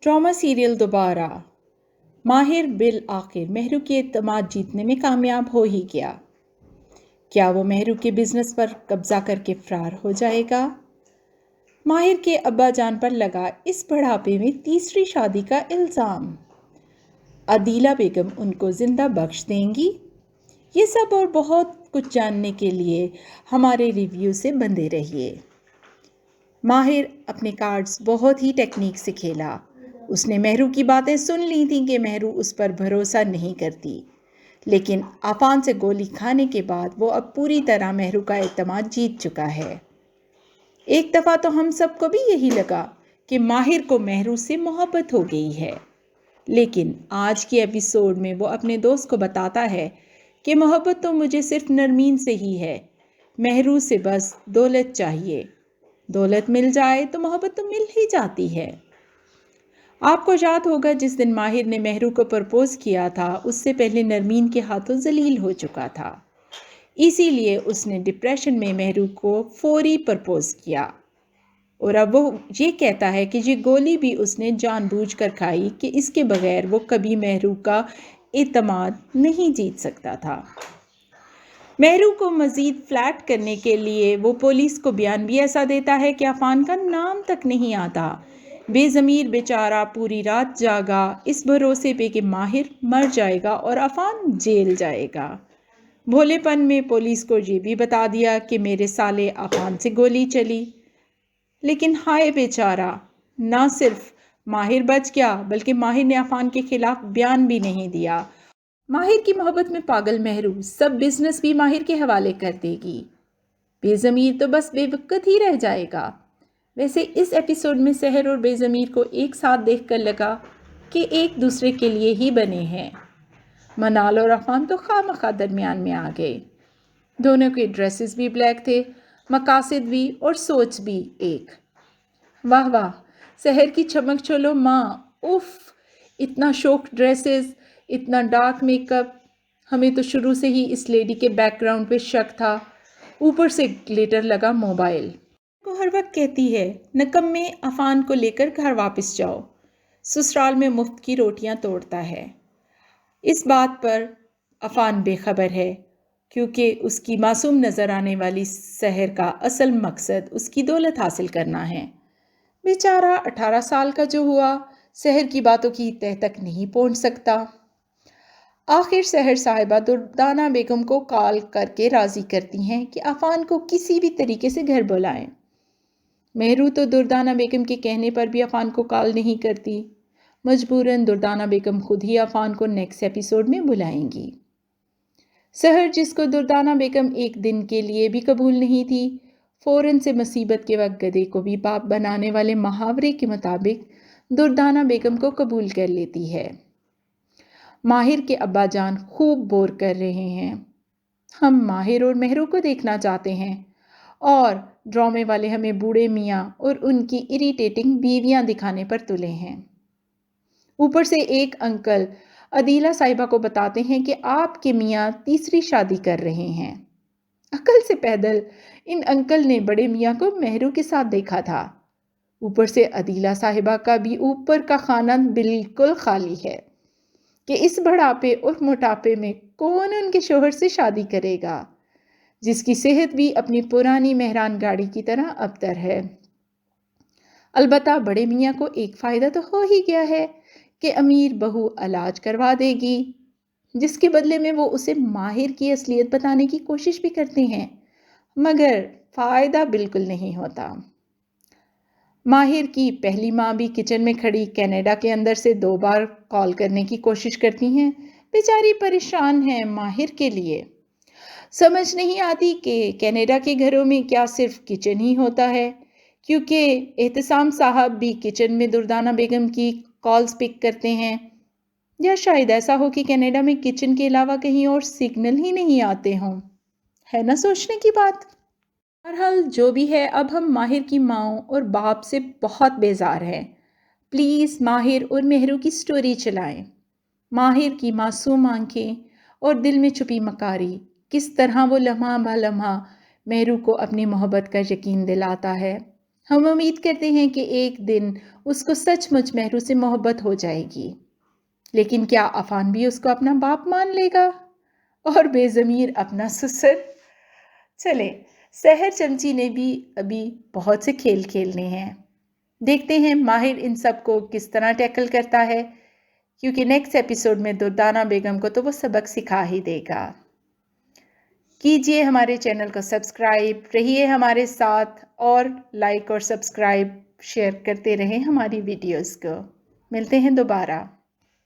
Drama serial दोबारा। माहिर bill आखिर मेहरू के एतमाद जीतने में कामयाब हो ही गया। क्या वो मेहरू के बिजनेस पर कब्जा करके फरार हो जाएगा? माहिर के अब्बा जान पर लगा इस बुढ़ापे में तीसरी शादी का इल्ज़ाम। अदीला बेगम उनको जिंदा बख्श देंगी? ये सब और बहुत कुछ जानने के लिए हमारे रिव्यू से बंधे रहिए। माहिर अपने कार्ड्स बहुत ही टेक्निक से खेला। उसने मेहरू की बातें सुन ली थी कि मेहरू उस पर भरोसा नहीं करती, लेकिन आफान से गोली खाने के बाद वो अब पूरी तरह मेहरू का एतमाद जीत चुका है। एक दफ़ा तो हम सबको भी यही लगा कि माहिर को मेहरू से मोहब्बत हो गई है, लेकिन आज के एपिसोड में वो अपने दोस्त को बताता है कि मोहब्बत तो मुझे सिर्फ नरमीन से ही है, मेहरू से बस दौलत चाहिए। दौलत मिल जाए तो मोहब्बत तो मिल ही जाती है। आपको याद होगा जिस दिन माहिर ने मेहरू को प्रपोज किया था, उससे पहले नरमीन के हाथों जलील हो चुका था। इसीलिए उसने डिप्रेशन में मेहरू को फौरी प्रपोज किया और अब वो ये कहता है कि ये गोली भी उसने जानबूझकर खाई कि इसके बगैर वो कभी मेहरू का एतमाद नहीं जीत सकता था। मेहरू को मज़ीद फ्लैट करने के लिए वो पुलिस को बयान भी ऐसा देता है कि अफान का नाम तक नहीं आता। बेज़मीर बेचारा पूरी रात जागा इस भरोसे पे कि माहिर मर जाएगा और अफान जेल जाएगा। भोलेपन में पुलिस को ये भी बता दिया कि मेरे साले अफान से गोली चली, लेकिन हाय बेचारा, ना सिर्फ माहिर बच गया बल्कि माहिर ने अफान के खिलाफ बयान भी नहीं दिया। माहिर की मोहब्बत में पागल मेहरू सब बिजनेस भी माहिर के हवाले कर देगी। बेज़मीर तो बस बेवकूफ़ ही रह जाएगा। वैसे इस एपिसोड में सहर और बेज़मीर को एक साथ देखकर लगा कि एक दूसरे के लिए ही बने हैं। मनाल और अफान तो खामखा दरमियान में आ गए। दोनों के ड्रेसेस भी ब्लैक थे, मकासद भी और सोच भी एक। वाह वाह, सहर की चमक चलो माँ, उफ, इतना शौक ड्रेसेस, इतना डार्क मेकअप। हमें तो शुरू से ही इस लेडी के बैकग्राउंड पे शक था, ऊपर से ग्लिटर लगा मोबाइल। को हर वक्त कहती है नकम्मे अफान को लेकर घर वापस जाओ, ससुराल में मुफ्त की रोटियां तोड़ता है। इस बात पर अफान बेखबर है क्योंकि उसकी मासूम नज़र आने वाली सहर का असल मकसद उसकी दौलत हासिल करना है। बेचारा 18 साल का जो हुआ सहर की बातों की तह तक नहीं पहुंच सकता। आखिर सहर साहिबा दुर्दाना बेगम को कॉल करके राज़ी करती हैं कि अफान को किसी भी तरीके से घर बुलाएं। मेहरू तो दुर्दाना बेगम के कहने पर भी अफान को कॉल नहीं करती। मजबूरन दुर्दाना बेगम खुद ही अफान को नेक्स्ट एपिसोड में बुलाएंगी। सहर, जिसको दुर्दाना बेगम एक दिन के लिए भी कबूल नहीं थी, फ़ौरन से मुसीबत के वक्त गधे को भी बाप बनाने वाले मुहावरे के मुताबिक दुर्दाना बेगम को कबूल कर लेती है। माहिर के अब्बा जान खूब बोर कर रहे हैं। हम माहिर और मेहरू को देखना चाहते हैं और ड्रामे वाले हमें बूढ़े मियाँ और उनकी इरिटेटिंग बीवियाँ दिखाने पर तुले हैं। ऊपर से एक अंकल अदीला साहिबा को बताते हैं कि आपके मियाँ तीसरी शादी कर रहे हैं। अकल से पैदल इन अंकल ने बड़े मियाँ को मेहरू के साथ देखा था। ऊपर से अदीला साहिबा का भी ऊपर का खाना बिल्कुल खाली है कि इस बुढ़ापे और मोटापे में कौन उनके शोहर से शादी करेगा, जिसकी सेहत भी अपनी पुरानी मेहरान गाड़ी की तरह अबतर है। अलबत्ता बड़े मियाँ को एक फ़ायदा तो हो ही गया है कि अमीर बहू इलाज करवा देगी, जिसके बदले में वो उसे माहिर की असलियत बताने की कोशिश भी करते हैं, मगर फ़ायदा बिल्कुल नहीं होता। माहिर की पहली माँ भी किचन में खड़ी कनाडा के अंदर से 2 बार कॉल करने की कोशिश करती हैं। बेचारी परेशान है माहिर के लिए। समझ नहीं आती कि कनाडा के घरों में क्या सिर्फ किचन ही होता है, क्योंकि एहतसाम साहब भी किचन में दुर्दाना बेगम की कॉल्स पिक करते हैं, या शायद ऐसा हो कि कनाडा में किचन के अलावा कहीं और सिग्नल ही नहीं आते हों। है ना सोचने की बात। बहरहाल जो भी है, अब हम माहिर की माँ और बाप से बहुत बेजार हैं। प्लीज़ माहिर और मेहरू की स्टोरी चलाएं। माहिर की मासूम आंखें और दिल में छुपी मकारी, किस तरह वो लम्हा ब लम्हा मेहरू को अपनी मोहब्बत का यकीन दिलाता है। ہم امید کرتے ہیں کہ ایک دن اس کو سچ مچ مہرو سے محبت ہو جائے گی، لیکن کیا عفان بھی اس کو اپنا باپ مان لے گا اور بے ضمیر اپنا سسر؟ چلے، سحر چمچی نے بھی ابھی بہت سے کھیل کھیلنے ہیں، دیکھتے ہیں ماہر ان سب کو کس طرح ٹیکل کرتا ہے، کیونکہ نیکسٹ ایپیسوڈ میں دردانہ بیگم کو تو وہ سبق سکھا ہی دے گا۔ کیجئے ہمارے چینل کو سبسکرائب، رہیے ہمارے ساتھ اور لائک اور سبسکرائب شیئر کرتے رہیں ہماری ویڈیوز کو۔ ملتے ہیں دوبارہ۔